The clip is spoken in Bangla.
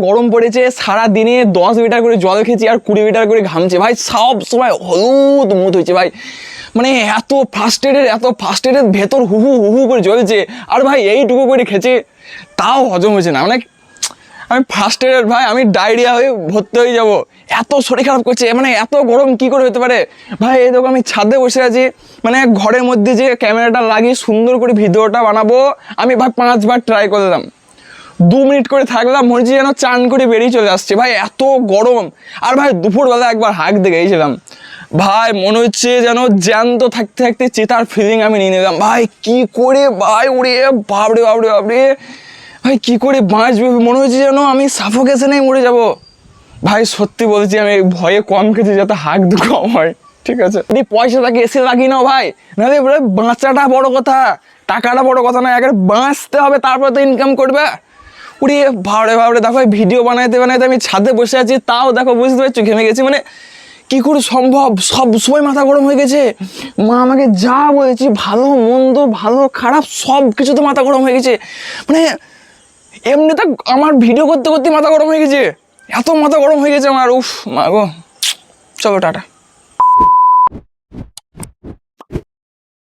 গরম পড়েছে, সারা দিনে 10 লিটার করে জল খেয়েছি আর 20 লিটার করে ঘামছে ভাই, সব সময় হলুদ মুখ হয়েছে ভাই। মানে এত ফার্স্টেডের ভেতর হু হু করে জ্বলছে, আর ভাই এইটুকু করে খেয়েছে তাও হজম হয়েছে না। মানে আমি ফার্স্টেডের ভাই, আমি ডায়রিয়া হয়ে ভর্তি হয়ে যাব, এত শরীর খারাপ করছে। মানে এত গরম কি করে হতে পারে ভাই। এই দেখো আমি ছাদে বসে আছি, মানে ঘরের মধ্যে যে ক্যামেরাটা লাগিয়ে সুন্দর করে ভিডিওটা বানাবো, আমি ভাই 5 বার ট্রাই করলাম, 2 মিনিট করে থাকলাম, মনে হচ্ছে যেন চান করে বেরিয়ে চলে আসছে ভাই, এত গরম। আর ভাই দুপুরবেলা একবার হাঁক দিয়ে গেছিলাম ভাই, মনে হচ্ছে যেন জ্যান্ত থাকতে থাকতে চেতার ফিলিং আমি নিয়ে নিলাম ভাই। কি করে ভাই উড়ে, বাপরে বাপরে বাপরে ভাই, কি করে বাঁচবে, মনে হচ্ছে যেন আমি সাফোকেশনেই মরে যাব ভাই। সত্যি বলছি, আমি ভয়ে কম খেয়েছি যাতে হাঁক দু কম হয়, ঠিক আছে। যদি পয়সা থাকে এসে লাগিয়ে নাও ভাই, নাহলে বাঁচাটা বড় কথা, টাকাটা বড় কথা নয়, আগে বাঁচতে হবে তারপরে তো ইনকাম করবে। উড়ে ভাবরে দেখো ভিডিও বানাইতে আমি ছাদে বসে আছি, তাও দেখো বুঝতে পারছো ঘেমে গেছি। মানে কি করে সম্ভব, সব সময় মাথা গরম হয়ে গেছে। মা আমাকে যা বলেছি, ভালো মন্দ ভালো খারাপ সব কিছুতে মাথা গরম হয়ে গেছে। মানে এমনিতে আমার ভিডিও করতে করতে মাথা গরম হয়ে গেছে, এত মাথা গরম হয়ে গেছে আমার, উফ মা গো। চলো টাটা।